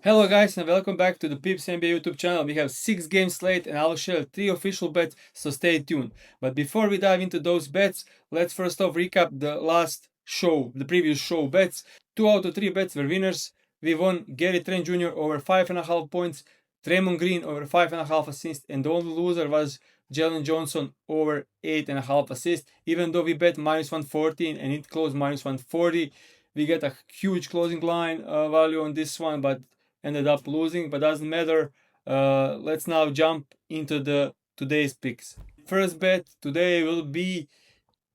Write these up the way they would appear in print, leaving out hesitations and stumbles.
Hello guys and welcome back to the PipsNBA YouTube channel. We have 6 games slate and I'll share 3 official bets, so stay tuned. But before we dive into those bets, let's first off recap the previous show bets. 2 out of 3 bets were winners. We won Gary Trent Jr. over 5.5 points, Draymond Green over 5.5 assists, and the only loser was Jalen Johnson over 8.5 assists. Even though we bet minus 114 and it closed minus 140, we get a huge closing line value on this one, but ended up losing, but doesn't matter. Let's now jump into the today's picks. First bet today will be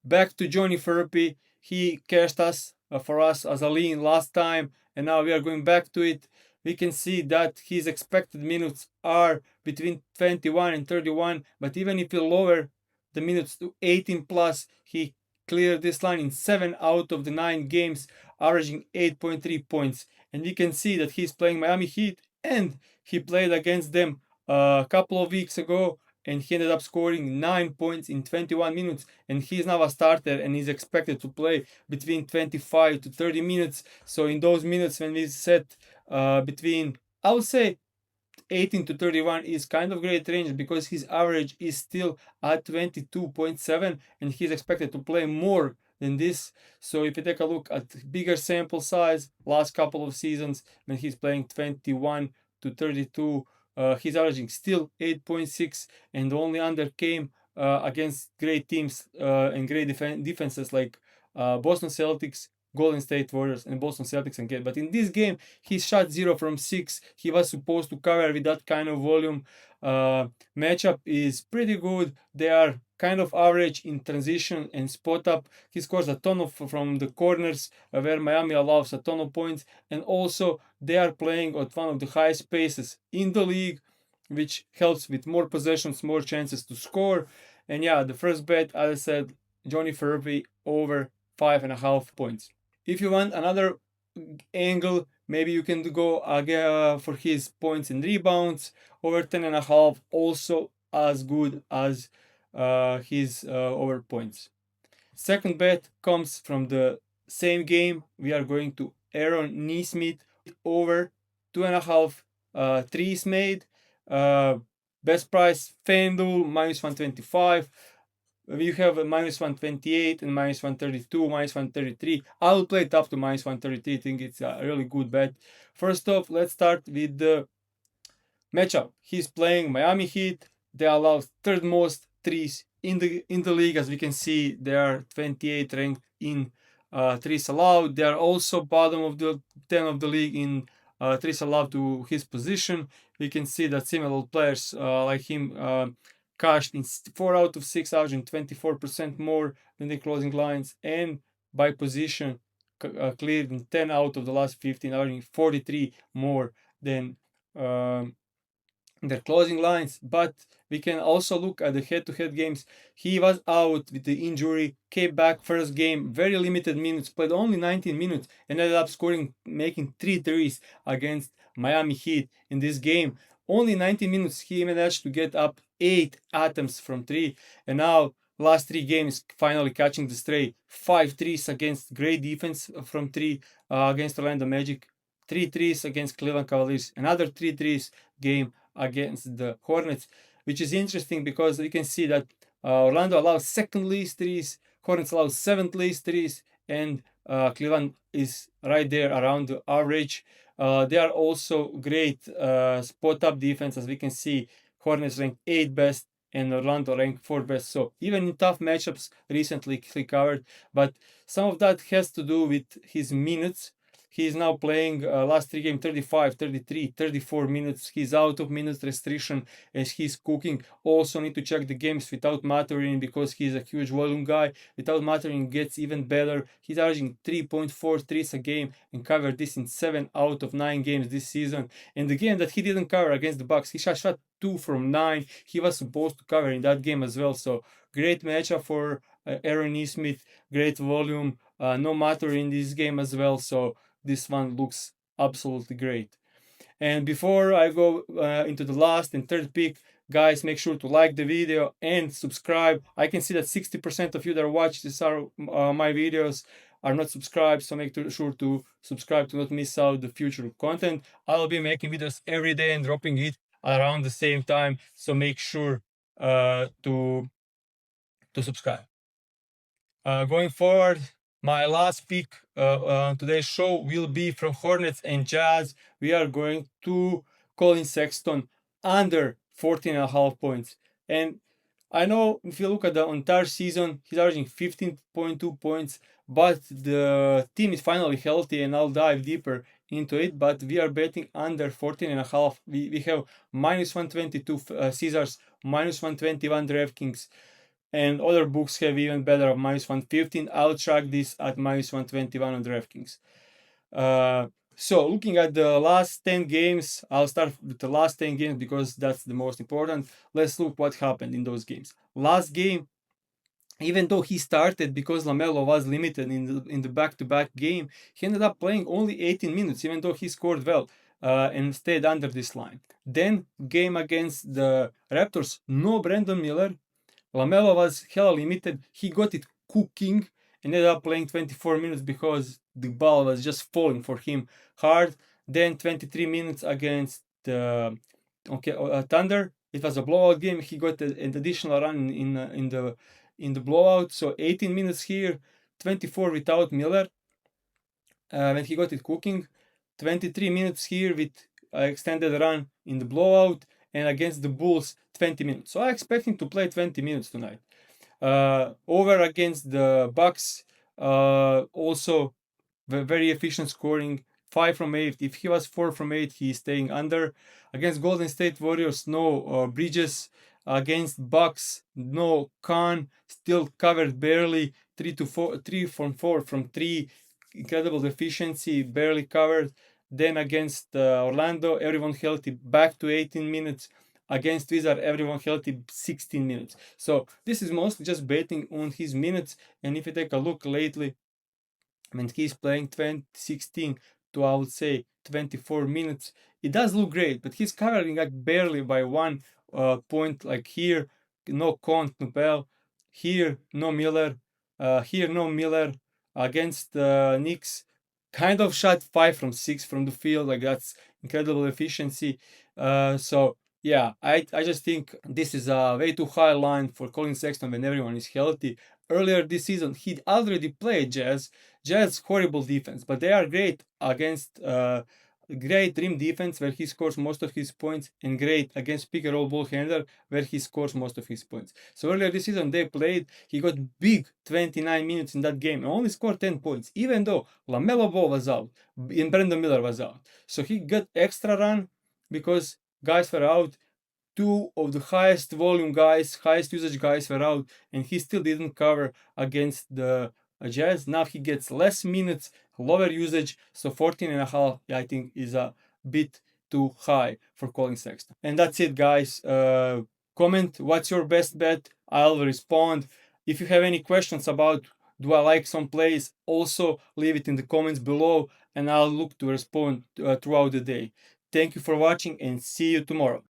back to Johnny Furphy. He cashed us for us as a lean last time, and now we are going back to it. We can see that his expected minutes are between 21 and 31, but even if you lower the minutes to 18 plus, he cleared this line in 7 out of the 9 games, averaging 8.3 points. And we can see that he's playing Miami Heat, and he played against them a couple of weeks ago, and he ended up scoring 9 points in 21 minutes, and he's now a starter and is expected to play between 25 to 30 minutes. So in those minutes when we set between, I would say, 18 to 31 is kind of great range because his average is still at 22.7 and he's expected to play more than this. So if you take a look at bigger sample size, last couple of seasons when he's playing 21 to 32, he's averaging still 8.6, and the only under came against great teams and great defenses like Boston Celtics, Golden State Warriors, and Boston Celtics again. But in this game, he shot 0 from 6. He was supposed to cover with that kind of volume. Matchup is pretty good. They are kind of average in transition and spot up. He scores a ton of from the corners where Miami allows a ton of points, and also they are playing at one of the highest paces in the league, which helps with more possessions, more chances to score. And yeah, the first bet, as I said, Johnny Furphy over 5.5 points. If you want another angle, maybe you can go for his points and rebounds over 10.5, also as good as his over points. Second bet comes from the same game. We are going to Aaron Nesmith over 2.5 threes made. Best price FanDuel minus 125. We have a minus 128 and minus 132, minus 133. I will play it up to minus 133. I think it's a really good bet. First off, let's start with the matchup. He's playing Miami Heat. They allow third most threes in the league. As we can see, they are 28 ranked in threes allowed. They are also bottom of the 10 of the league in threes allowed to his position. We can see that similar players like him cashed in 4 out of 6, averaging 24% more than the closing lines, and by position cleared in 10 out of the last 15, averaging 43 more than their closing lines. But we can also look at the head-to-head games. He was out with the injury, came back first game, very limited minutes, played only 19 minutes, and ended up making 3 threes against Miami Heat in this game. Only 19 minutes, he managed to get up 8 attempts from 3, and now last 3 games finally catching the straight. 5 threes against great defense from 3 against Orlando Magic, 3 threes against Cleveland Cavaliers, another 3 threes game against the Hornets, which is interesting because you can see that Orlando allows second least threes, Hornets allow seventh least threes, and Cleveland is right there around the average. They are also great spot up defense, as we can see. Hornets ranked 8th best and Orlando ranked 4th best. So even in tough matchups recently he covered, but some of that has to do with his minutes. He is now playing last 3 games 35, 33, 34 minutes. He's out of minutes restriction as he's cooking. Also need to check the games without Mathurin because he's a huge volume guy. Without Mathurin gets even better. He's averaging 3.4 threes a game and covered this in 7 out of 9 games this season. And the game that he didn't cover against the Bucks, he shot 2 from 9. He was supposed to cover in that game as well. So great matchup for Aaron Nesmith. Great volume. No Mathurin in this game as well. So this one looks absolutely great. And before I go into the last and third pick, guys, make sure to like the video and subscribe. I can see that 60% of you that watch this are my videos are not subscribed, so make sure to subscribe to not miss out the future content. I'll be making videos every day and dropping it around the same time, so make sure to subscribe. Going forward, my last pick on today's show will be from Hornets and Jazz. We are going to Colin Sexton under 14.5 points. And I know if you look at the entire season, he's averaging 15.2 points, but the team is finally healthy, and I'll dive deeper into it. But we are betting under 14.5. We have minus 122 Caesars, minus 121 DraftKings, and other books have even better of minus 115. I'll track this at minus 121 on DraftKings. So looking at the last 10 games, I'll start with the last 10 games because that's the most important. Let's look what happened in those games. Last game, even though he started because LaMelo was limited in the back-to-back game, he ended up playing only 18 minutes, even though he scored well and stayed under this line. Then game against the Raptors, no Brandon Miller. LaMelo was hella limited. He got it cooking and ended up playing 24 minutes because the ball was just falling for him hard. Then 23 minutes against the Thunder. It was a blowout game. He got an additional run in the blowout. So 18 minutes here, 24 without Miller when he got it cooking. 23 minutes here with extended run in the blowout, and against the Bulls 20 minutes. So I expect him to play 20 minutes tonight. Over against the Bucks, also very efficient scoring, 5 from 8. If he was 4 from 8, he's staying under. Against Golden State Warriors, no Bridges. Against Bucks, no Khan, still covered barely, 3 from 4 from 3. Incredible efficiency, barely covered. Then against Orlando, everyone healthy, back to 18 minutes. Against Wizard, everyone healthy, 16 minutes. So this is mostly just betting on his minutes. And if you take a look lately, when he's playing 16 to, I would say, 24 minutes, it does look great, but he's covering like barely by 1 point. Like here, no Conte, no Bell. Here, no Miller. Here, no Miller. Against Knicks, kind of shot 5 from 6 from the field. Like that's incredible efficiency. So yeah, I just think this is a way too high line for Colin Sexton when everyone is healthy. Earlier this season, he'd already played Jazz. Jazz horrible defense, but they are great against great rim defense where he scores most of his points, and great against pick and roll ball handler where he scores most of his points. So earlier this season they played, he got big 29 minutes in that game and only scored 10 points, even though LaMelo Ball was out and Brandon Miller was out. So he got extra run because guys were out. 2 of the highest volume guys, highest usage guys were out, and he still didn't cover against the Jazz. Now he gets less minutes, lower usage, so 14.5 I think is a bit too high for Colin Sexton. And that's it, guys. Comment what's your best bet. I'll respond. If you have any questions about do I like some plays, also leave it in the comments below and I'll look to respond throughout the day. Thank you for watching and see you tomorrow.